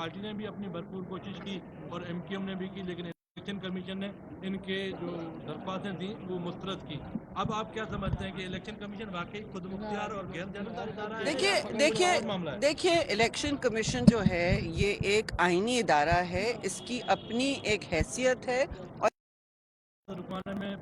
Party ने भी अपनी भरपूर कोशिश की और एमक्यूएम ने भी की, लेकिन इलेक्शन कमीशन ने इनके जो दरख्वास्तें थी वो मुस्तरद की। अब आप क्या समझते हैं कि इलेक्शन कमीशन वाकई खुद मुख्तियार और गैर जानबदार इदारा है? देखिए या कोई देखिए और मामला है? देखिए इलेक्शन कमीशन जो है ये एक आईनी इदारा है, इसकी अपनी एक हैसियत है और रुकवाने में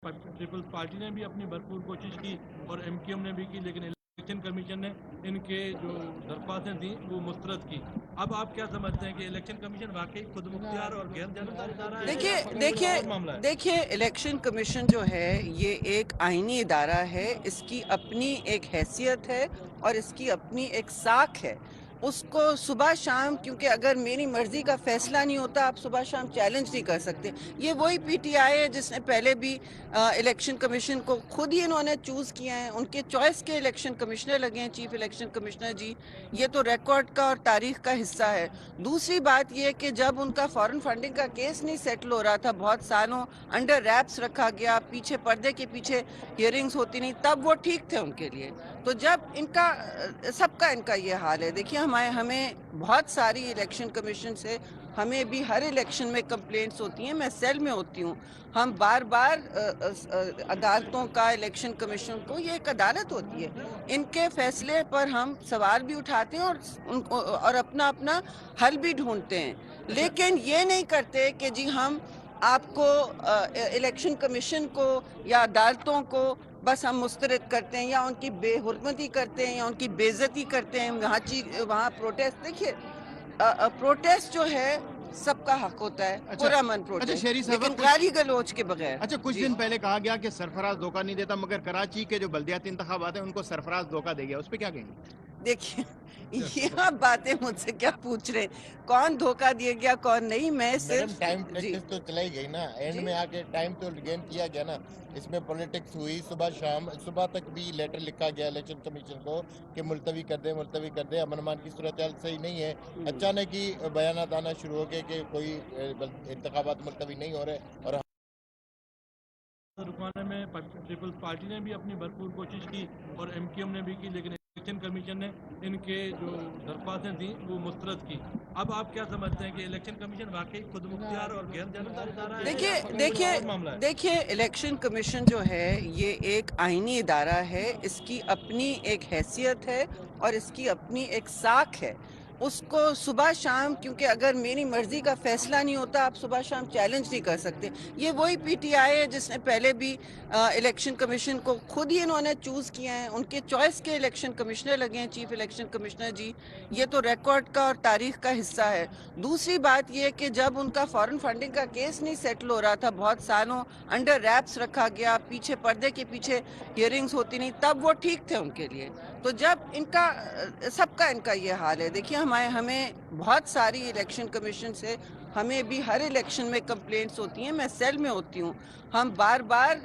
पीपल्स पार्टी ने भी अपनी भरपूर कोशिश की और एमक्यूएम ने भी की, लेकिन इलेक्शन कमीशन ने इनके जो दरख्वास्तें थी वो मुस्तरद की। अब आप क्या समझते हैं कि इलेक्शन कमीशन वाकई खुद मुख्तियार और गैर जानबदार इदारा है? देखिए या कोई देखिए और मामला है? देखिए इलेक्शन कमीशन जो है ये एक आईनी इदारा है, इसकी अपनी एक हैसियत है और इसकी अपनी एक साख है। उसको सुबह शाम, क्योंकि अगर मेरी मर्जी का फैसला नहीं होता आप सुबह शाम चैलेंज नहीं कर सकते। ये वही पीटीआई है जिसने पहले भी इलेक्शन कमीशन को खुद ही इन्होंने चूज़ किया है, उनके चॉइस के इलेक्शन कमिश्नर लगे हैं चीफ इलेक्शन कमिश्नर जी। ये तो रिकॉर्ड का और तारीख का हिस्सा है। दूसरी बात ये कि जब उनका फॉरेन फंडिंग का केस नहीं सेटल हो रहा था, बहुत सालों अंडर रैप्स रखा गया, पीछे पर्दे के पीछे हियरिंग्स होती नहीं, तब वो ठीक थे उनके लिए। तो जब इनका सबका इनका ये हाल है, देखिए हमें बहुत सारी इलेक्शन कमीशन से हमें भी हर इलेक्शन में कंप्लेंट्स होती हैं। मैं सेल में होती हूँ, हम बार बार अदालतों का, इलेक्शन कमीशन को, ये एक अदालत होती है, इनके फैसले पर हम सवाल भी उठाते हैं और अपना अपना हल भी ढूंढते हैं। लेकिन ये नहीं करते कि जी हम आपको इलेक्शन कमीशन को या अदालतों को बस हम मुस्तरद करते हैं या उनकी बेहुरमती करते हैं या उनकी बेइज्जती करते हैं। वहाँ प्रोटेस्ट, देखिए प्रोटेस्ट जो है सबका हक होता है, पूरा मन प्रोटेस्ट, शेरी साहब, लेकिन गाली गलौज के बगैर। अच्छा, कुछ दिन पहले कहा गया कि सरफराज धोखा नहीं देता, मगर कराची के जो बल्दियाती इंतखाबात हैं उनको सरफराज धोखा दे गया, उस पर क्या कहेंगे? देखिए ये आप बातें मुझसे क्या पूछ रहे हैं, कौन धोखा दिया गया कौन नहीं। मैं सिर्फ टाइम प्रैक्टिस तो चलाई गई ना, एंड में आके टाइम तो गेन किया गया ना। इसमें पॉलिटिक्स हुई, सुबह शाम, सुबह तक भी लेटर लिखा गया इलेक्शन कमीशन को कि मुलतवी कर दे, अमन अमान की सूरत हाल सही नहीं है। अचानक ही बयानात आना शुरू हो गए कि कोई इंतखाबात मुलतवी नहीं हो रहे। और रुकवाने में पीपल्स पार्टी ने भी अपनी भरपूर कोशिश की और एमक्यूएम ने भी की, लेकिन इलेक्शन कमीशन ने इनके जो दरख्वास्तें थी वो मुस्तरद की। अब आप क्या समझते हैं कि इलेक्शन कमीशन वाकई खुद मुख्तियार और गैर जानबदार इदारा है? देखिए या कोई देखिए और मामला है? देखिए इलेक्शन कमीशन जो है ये एक आईनी इदारा है, इसकी अपनी एक हैसियत है और इसकी अपनी एक साख है। उसको सुबह शाम, क्योंकि अगर मेरी मर्जी का फैसला नहीं होता आप सुबह शाम चैलेंज नहीं कर सकते। ये वही पीटीआई है जिसने पहले भी इलेक्शन कमीशन को खुद ही इन्होंने चूज़ किया है, उनके चॉइस के इलेक्शन कमिश्नर लगे हैं चीफ इलेक्शन कमिश्नर जी। ये तो रिकॉर्ड का और तारीख का हिस्सा है। दूसरी बात ये कि जब उनका फॉरेन फंडिंग का केस नहीं सेटल हो रहा था, बहुत सालों अंडर रैप्स रखा गया, पीछे पर्दे के पीछे हियरिंग्स होती नहीं, तब वो ठीक थे उनके लिए। तो जब इनका सबका इनका ये हाल है, देखिए हमें बहुत सारी इलेक्शन कमीशन से हमें भी हर इलेक्शन में कंप्लेंट्स होती हैं। मैं सेल में होती हूँ, हम बार बार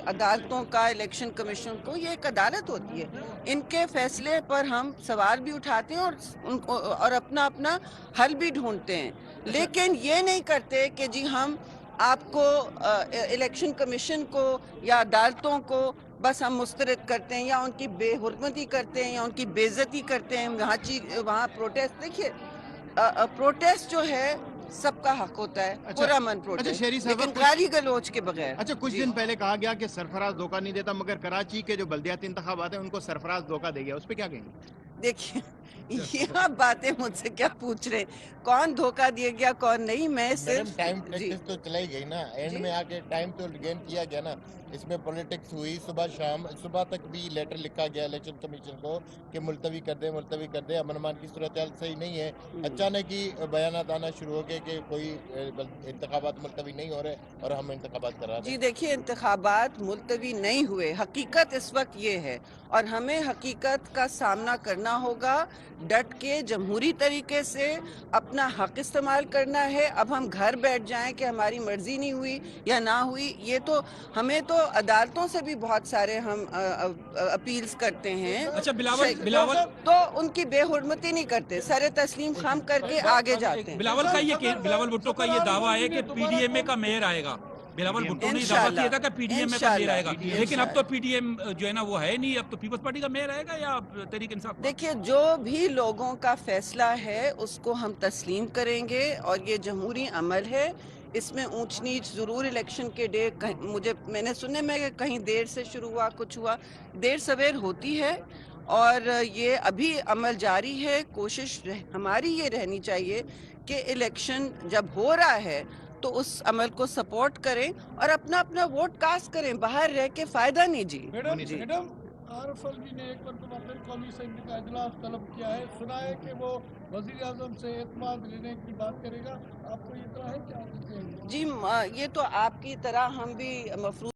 अदालतों का, इलेक्शन कमीशन को, ये एक अदालत होती है, इनके फैसले पर हम सवाल भी उठाते हैं और अपना अपना हल भी ढूंढते हैं। लेकिन ये नहीं करते कि जी हम आपको इलेक्शन कमीशन को या अदालतों को बस हम मुस्तरद करते हैं या उनकी बेहुरमती करते हैं या उनकी बेइज्जती करते हैं। वहाँ प्रोटेस्ट, देखिए प्रोटेस्ट जो है सबका हक होता है, पूरा मन प्रोटेस्ट, शेरी साहब, लेकिन गाली गलौज के बगैर। अच्छा, कुछ दिन पहले कहा गया कि सरफराज धोखा नहीं देता, मगर कराची के जो बल्दियाती इंतखाबात हैं उनको सरफराज धोखा दे गया, उस पर क्या कहेंगे? देखिए ये आप बातें मुझसे क्या पूछ रहे हैं, कौन धोखा दिया गया कौन नहीं। मैं सिर्फ टाइम प्रैक्टिस तो चलाई गई ना, एंड में आके टाइम तो गेन किया गया ना। इसमें पॉलिटिक्स हुई, सुबह शाम, सुबह तक भी लेटर लिखा गया इलेक्शन कमीशन को कि मुलतवी कर दे, अमन अमान की सूरत हाल सही नहीं है। अचानक ही बयानात आना शुरू हो गए कि कोई इंतखाबात मुलतवी नहीं हो रहे और हम इंतखाबात करा रहे जी हैं। देखिए इंतखाबात मुलतवी नहीं हुए, हकीकत इस वक्त ये है और हमें हकीकत का सामना करना होगा, डट के जमहूरी तरीके से अपना हक इस्तेमाल करना है। अब हम घर बैठ जाएं कि हमारी मर्जी नहीं हुई या ना हुई, ये तो हमें तो अदालतों से भी बहुत सारे हम अपील्स करते हैं। अच्छा, बिलावल तो उनकी बेहुरमती नहीं करते, सरे तस्लीम खम करके आगे जाते हैं। बिलावल भुट्टो का ये दावा है कि पीडीएमए का मेयर आएगा बिलावल PDM भुट्टो ने दावा किया था कि पीडीएम में का मेयर आएगा, इंशाल्लाह, लेकिन अब तो पीडीएम जो है ना वो है नहीं, अब तो पीपल्स पार्टी का मेयर आएगा या तहरीक इंसाफ का? देखिए, जो भी लोगों का फैसला है उसको हम तस्लीम करेंगे और ये जमहूरी अमल है, इसमें ऊंच नीच ज़रूर इलेक्शन के डे मैंने सुने में कि कहीं देर से शुरू हुआ, कुछ हुआ, देर सवेर होती है और ये अभी अमल जारी है। कोशिश हमारी ये रहनी चाहिए कि इलेक्शन जब हो रहा है तो उस अमल को सपोर्ट करें और अपना अपना वोट कास्ट करें, बाहर रह के फ़ायदा नहीं जी। मैडम आरएफएल जी ने एक मरतबा फिर कौमी असेंबली का इजलास तलब किया है, सुना है कि वो वजीर आजम से एतमाद लेने की बात करेगा, आपको ये तरह है क्या? जी, ये तो आपकी तरह हम भी मफरूज